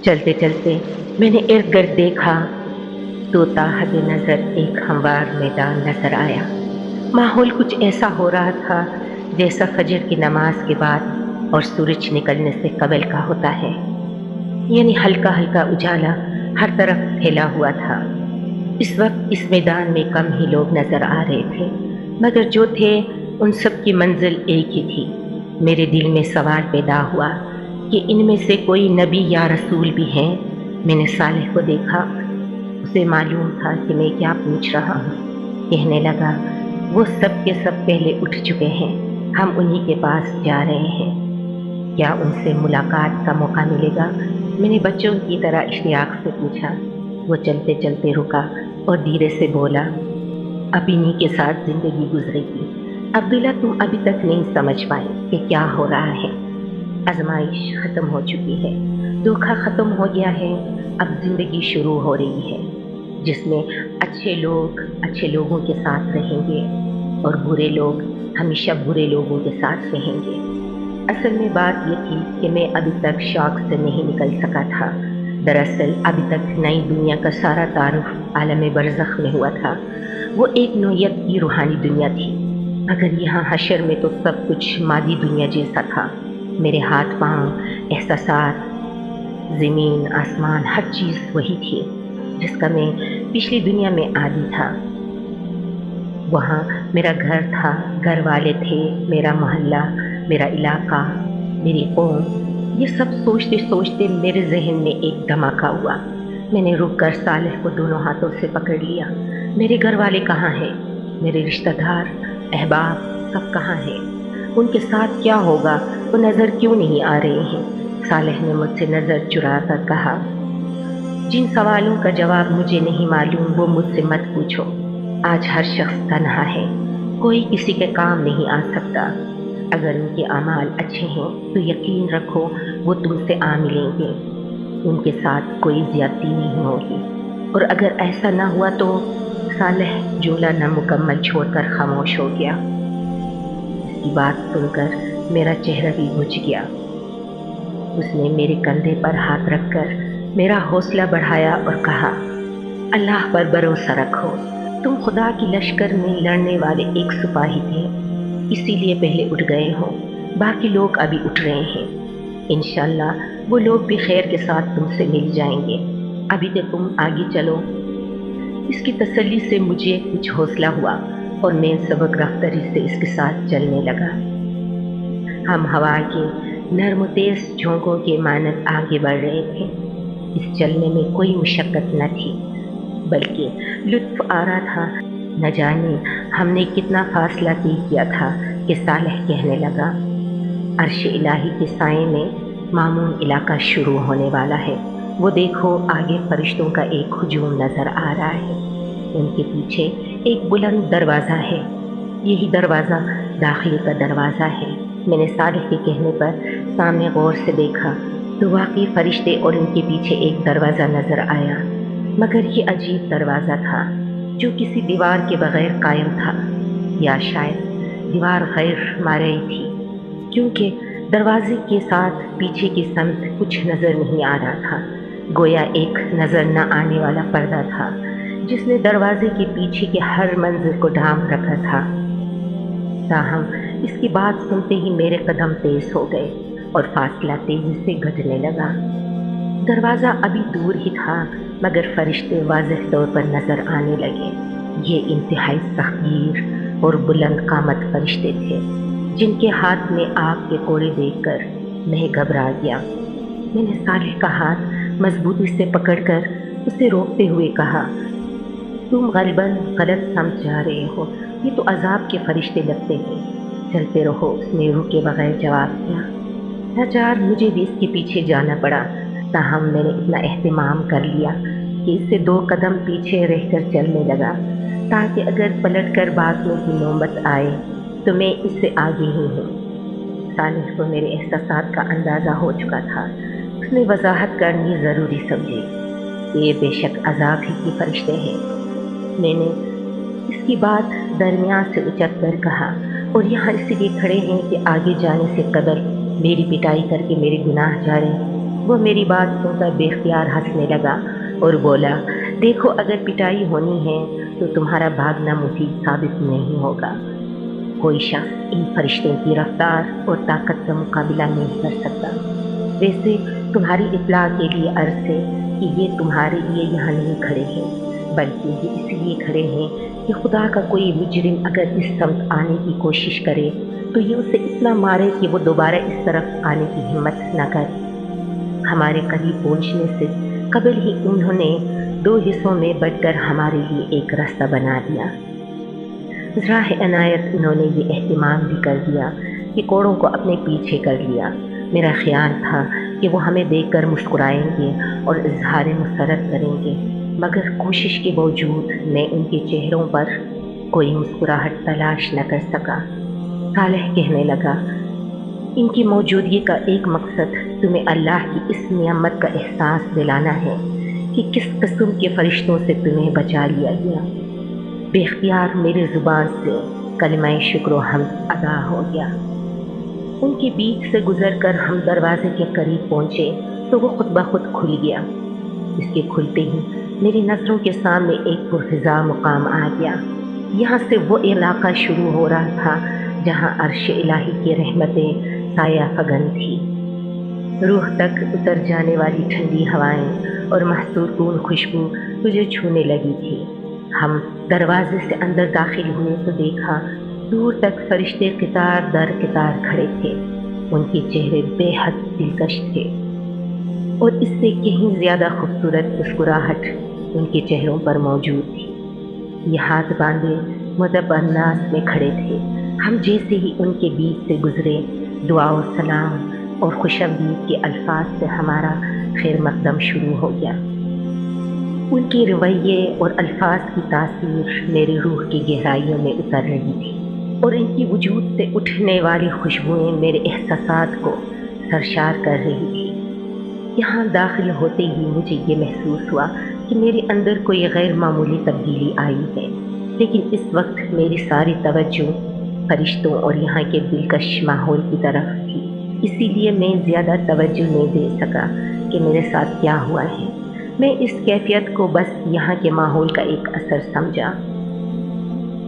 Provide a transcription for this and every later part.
چلتے چلتے میں نے ارد گرد دیکھا تو تاحد نظر ایک ہموار میدان نظر آیا۔ ماحول کچھ ایسا ہو رہا تھا جیسا فجر کی نماز کے بعد اور سورج نکلنے سے قبل کا ہوتا ہے، یعنی ہلکا ہلکا اجالا ہر طرف پھیلا ہوا تھا۔ اس وقت اس میدان میں کم ہی لوگ نظر آ رہے تھے، مگر جو تھے ان سب کی منزل ایک ہی تھی۔ میرے دل میں سوال پیدا ہوا کہ ان میں سے کوئی نبی یا رسول بھی ہیں۔ میں نے صالح کو دیکھا، اسے معلوم تھا کہ میں کیا پوچھ رہا ہوں۔ کہنے لگا، وہ سب کے سب پہلے اٹھ چکے ہیں، ہم انہی کے پاس جا رہے ہیں، کیا ان سے ملاقات کا موقع ملے گا؟ میں نے بچوں کی طرح اشتیاق سے پوچھا۔ وہ چلتے چلتے رکا اور دھیرے سے بولا، اب انہی کے ساتھ زندگی گزرے گی۔ عبداللہ، تم ابھی تک نہیں سمجھ پائے کہ کیا ہو رہا ہے۔ آزمائش ختم ہو چکی ہے، دھوکہ ختم ہو گیا ہے، اب زندگی شروع ہو رہی ہے، جس میں اچھے لوگ اچھے لوگوں کے ساتھ رہیں گے اور برے لوگ ہمیشہ برے لوگوں کے ساتھ رہیں گے۔ اصل میں بات یہ تھی کہ میں ابھی تک شوق سے نہیں نکل سکا تھا۔ دراصل ابھی تک نئی دنیا کا سارا تعارف عالم برزخ میں ہوا تھا۔ وہ ایک نوعیت کی روحانی دنیا تھی، مگر یہاں حشر میں تو سب کچھ مادی دنیا جیسا تھا۔ میرے ہاتھ پاؤں، احساسات، زمین آسمان، ہر چیز وہی تھی جس کا میں پچھلی دنیا میں عادی تھا۔ وہاں میرا گھر تھا، گھر والے تھے، میرا محلہ، میرا علاقہ، میری قوم۔ یہ سب سوچتے سوچتے میرے ذہن میں ایک دھماکہ ہوا۔ میں نے رک کر صالح کو دونوں ہاتھوں سے پکڑ لیا۔ میرے گھر والے کہاں ہیں؟ میرے رشتہ دار، احباب، سب کہاں ہیں؟ ان کے ساتھ کیا ہوگا؟ وہ نظر کیوں نہیں آ رہے ہیں؟ صالح نے مجھ سے نظر چرا کر کہا، جن سوالوں کا جواب مجھے نہیں معلوم وہ مجھ سے مت پوچھو۔ آج ہر شخص تنہا ہے، کوئی کسی کے کام نہیں آ سکتا۔ اگر ان کے اعمال اچھے ہیں تو یقین رکھو وہ تم سے آ ملیں گے، ان کے ساتھ کوئی زیادتی نہیں ہوگی، اور اگر ایسا نہ ہوا تو… صالح جملہ نامکمل چھوڑ کر خاموش ہو گیا۔ اس کی بات سن کر میرا چہرہ بھی بجھ گیا۔ اس نے میرے کندھے پر ہاتھ رکھ کر میرا حوصلہ بڑھایا اور کہا، اللہ پر بھروسہ رکھو، تم خدا کی لشکر میں لڑنے والے ایک سپاہی تھے، اسی لیے پہلے اٹھ گئے ہو، باقی لوگ ابھی اٹھ رہے ہیں، انشاءاللہ وہ لوگ بھی خیر کے ساتھ تم سے مل جائیں گے، ابھی تو تم آگے چلو۔ اس کی تسلی سے مجھے کچھ حوصلہ ہوا اور میں سبک رفتاری سے اس کے ساتھ چلنے لگا۔ ہم ہوا کے نرم و تیز جھونکوں کے مانند آگے بڑھ رہے تھے۔ اس چلنے میں کوئی مشقت نہ تھی، بلکہ لطف آ رہا تھا۔ نہ جانے ہم نے کتنا فاصلہ طے کیا تھا کہ صالح کہنے لگا، عرش الہی کے سائے میں مامون علاقہ شروع ہونے والا ہے، وہ دیکھو آگے فرشتوں کا ایک ہجوم نظر آ رہا ہے، ان کے پیچھے ایک بلند دروازہ ہے، یہی دروازہ داخلے کا دروازہ ہے۔ میں نے صالح کے کہنے پر سامنے غور سے دیکھا تو واقعی فرشتے اور ان کے پیچھے ایک دروازہ نظر آیا، مگر یہ عجیب دروازہ تھا جو کسی دیوار کے بغیر قائم تھا، یا شاید دیوار غیر مرئی تھی، کیونکہ دروازے کے ساتھ پیچھے کی سمت کچھ نظر نہیں آ رہا تھا، گویا ایک نظر نہ آنے والا پردہ تھا جس نے دروازے کے پیچھے کے ہر منظر کو ڈھانپ رکھا تھا۔ تاہم اس کی بات سنتے ہی میرے قدم تیز ہو گئے اور فاصلہ تیزی سے گھٹنے لگا۔ دروازہ ابھی دور ہی تھا، مگر فرشتے واضح طور پر نظر آنے لگے۔ یہ انتہائی سختگیر اور بلند قامت فرشتے تھے جن کے ہاتھ میں آگ کے کوڑے دیکھ کر میں گھبرا گیا۔ میں نے صالح کا ہاتھ مضبوطی سے پکڑ کر اسے روکتے ہوئے کہا، تم غالباً غلط سمجھ جا رہے ہو، یہ تو عذاب کے فرشتے لگتے ہیں، چلتے رہو۔ اس نے رکے بغیر جواب دیا۔ لاچار مجھے بھی اس کے پیچھے جانا پڑا، تاہم میں نے اتنا اہتمام کر لیا کہ اس سے 2 قدم پیچھے رہ کر چلنے لگا، تاکہ اگر پلٹ کر بھاگنے کی نوبت آئے تو میں اس سے آگے ہی ہوں۔ صالح کو میرے احساسات کا اندازہ ہو چکا تھا۔ اس نے وضاحت کرنی ضروری سمجھی کہ یہ بے شک عذاب ہی کی فرشتے ہیں۔ میں نے اس کی بات درمیان سے اچک کر کہا، اور یہاں اس لیے کھڑے ہیں کہ آگے جانے سے قبل میری پٹائی کر کے میرے گناہ جارے وہ میری بات سن کر بے اختیار ہنسنے لگا اور بولا، دیکھو اگر پٹائی ہونی ہے تو تمہارا بھاگنا مفید ثابت نہیں ہوگا۔ کوئی شخص ان فرشتوں کی رفتار اور طاقت کا مقابلہ نہیں کر سکتا۔ ویسے تمہاری اطلاع کے لیے عرض ہے کہ یہ تمہارے لیے یہاں نہیں کھڑے ہیں، بلکہ یہ اس لیے کھڑے ہیں کہ خدا کا کوئی مجرم اگر اس سمت آنے کی کوشش کرے تو یہ اسے اتنا مارے کہ وہ دوبارہ اس طرف آنے کی ہمت نہ کرے۔ ہمارے قریب پہنچنے سے قبل ہی انہوں نے 2 حصوں میں بٹ کر ہمارے لیے ایک راستہ بنا دیا۔ ذراہ عنایت انہوں نے یہ اہتمام بھی کر دیا کہ کوڑوں کو اپنے پیچھے کر لیا۔ میرا خیال تھا کہ وہ ہمیں دیکھ کر مسکرائیں گے اور اظہار مسرت کریں گے، مگر کوشش کے باوجود میں ان کے چہروں پر کوئی مسکراہٹ تلاش نہ کر سکا۔ صالح کہنے لگا، ان کی موجودگی کا ایک مقصد تمہیں اللہ کی اس نعمت کا احساس دلانا ہے کہ کس قسم کے فرشتوں سے تمہیں بچا لیا گیا۔ بے اختیار میری زبان سے کلمہ شکر و حمد ادا ہو گیا۔ ان کے بیچ سے گزر کر ہم دروازے کے قریب پہنچے تو وہ خود بخود کھل گیا۔ اس کے کھلتے ہی میری نظروں کے سامنے ایک پرفضا مقام آ گیا۔ یہاں سے وہ علاقہ شروع ہو رہا تھا جہاں عرش الہی کی رحمتیں سایہ فگن تھی۔ روح تک اتر جانے والی ٹھنڈی ہوائیں اور محصور کن خوشبو مجھے چھونے لگی تھی۔ ہم دروازے سے اندر داخل ہوئے تو دیکھا دور تک فرشتے قطار در قطار کھڑے تھے۔ ان کے چہرے بے حد دلکش تھے اور اس سے کہیں زیادہ خوبصورت مسکراہٹ ان کے چہروں پر موجود تھی۔ یہ ہاتھ باندھے مدب انداز میں کھڑے تھے۔ ہم جیسے ہی ان کے بیچ سے گزرے، دعا و سلام اور خوش آمدید کے الفاظ سے ہمارا خیر مقدم شروع ہو گیا۔ ان کے رویے اور الفاظ کی تاثیر میری روح کی گہرائیوں میں اتر رہی تھی اور ان کی وجود سے اٹھنے والی خوشبوئیں میرے احساسات کو سرشار کر رہی تھی۔ یہاں داخل ہوتے ہی مجھے یہ محسوس ہوا کہ میرے اندر کوئی غیر معمولی تبدیلی آئی ہے، لیکن اس وقت میری ساری توجہ فرشتوں اور یہاں کے دلکش ماحول کی طرف تھی، اسی لیے میں زیادہ توجہ نہیں دے سکا کہ میرے ساتھ کیا ہوا ہے۔ میں اس کیفیت کو بس یہاں کے ماحول کا ایک اثر سمجھا۔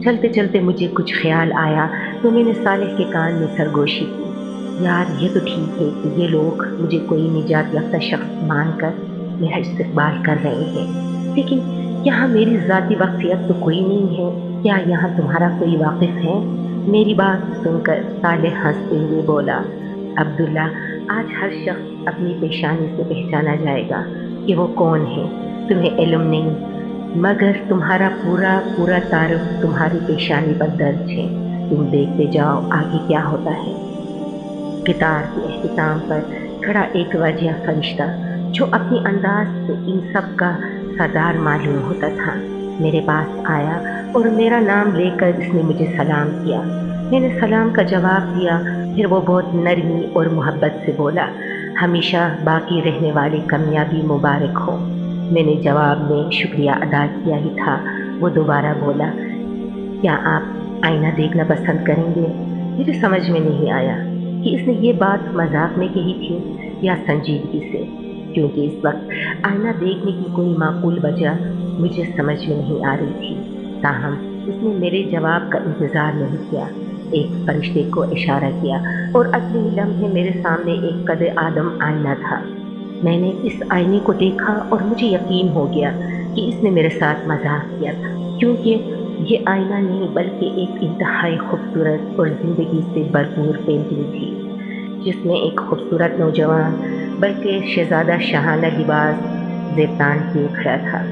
چلتے چلتے مجھے کچھ خیال آیا تو میں نے صالح کے کان میں سرگوشی کی، یار یہ تو ٹھیک ہے کہ یہ لوگ مجھے کوئی نجات یافتہ شخص مان کر میرا استقبال کر رہے ہیں، لیکن یہاں میری ذاتی واقفیت تو کوئی نہیں ہے۔ کیا یہاں تمہارا کوئی واقف ہے؟ میری بات سن کر صالح ہنستے ہوئے بولا، عبداللہ، آج ہر شخص اپنی پیشانی سے پہچانا جائے گا کہ وہ کون ہے۔ تمہیں علم نہیں، مگر تمہارا پورا تعارف تمہاری پیشانی پر درج ہے۔ تم دیکھتے جاؤ آگے کیا ہوتا ہے۔ قطار کے اختتام پر کھڑا ایک واجیہ فرشتہ جو اپنی انداز سے ان سب کا سردار معلوم ہوتا تھا، میرے پاس آیا اور میرا نام لے کر اس نے مجھے سلام کیا۔ میں نے سلام کا جواب دیا، پھر وہ بہت نرمی اور محبت سے بولا، ہمیشہ باقی رہنے والی کامیابی مبارک ہو۔ میں نے جواب میں شکریہ ادا کیا ہی تھا، وہ دوبارہ بولا، کیا آپ آئینہ دیکھنا پسند کریں گے؟ مجھے سمجھ میں نہیں آیا کہ اس نے یہ بات مذاق میں کہی تھی یا سنجیدگی سے، کیونکہ اس وقت آئینہ دیکھنے کی کوئی معقول وجہ مجھے سمجھ میں نہیں آ رہی تھی۔ تاہم اس نے میرے جواب کا انتظار نہیں کیا، ایک فرشتے کو اشارہ کیا اور اگلے ہی لمحے میرے سامنے ایک قد آدم آئینہ تھا۔ میں نے اس آئینے کو دیکھا اور مجھے یقین ہو گیا کہ اس نے میرے ساتھ مذاق کیا تھا، کیونکہ یہ آئینہ نہیں بلکہ ایک انتہائی خوبصورت اور زندگی سے بھرپور پینٹنگ تھی، جس میں ایک خوبصورت نوجوان بلکہ شہزادہ شاہانہ لباس زیب تان کیے کھڑا تھا۔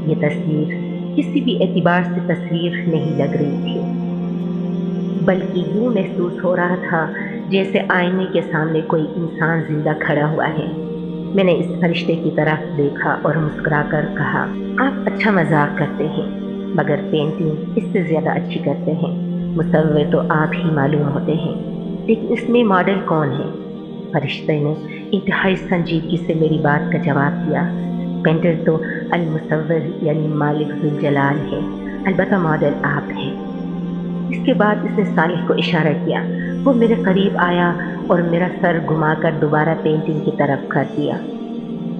یہ تصویر کسی بھی اعتبار سے تصویر نہیں لگ رہی تھی، بلکہ یوں محسوس ہو رہا تھا جیسے آئینے کے سامنے کوئی انسان زندہ کھڑا ہوا ہے۔ میں نے اس فرشتے کی طرف دیکھا اور مسکرا کر کہا، آپ اچھا مذاق کرتے ہیں، مگر پینٹنگ اس سے زیادہ اچھی کرتے ہیں۔ مصور تو آپ ہی معلوم ہوتے ہیں، لیکن اس میں ماڈل کون ہے؟ فرشتے نے انتہائی سنجیدگی سے میری بات کا جواب دیا، پینٹر تو المصور یعنی مالک ذوالجلال ہے، البتہ ماڈل آپ ہیں۔ اس کے بعد اس نے صالح کو اشارہ کیا، وہ میرے قریب آیا اور میرا سر گھما کر دوبارہ پینٹنگ کی طرف کر دیا۔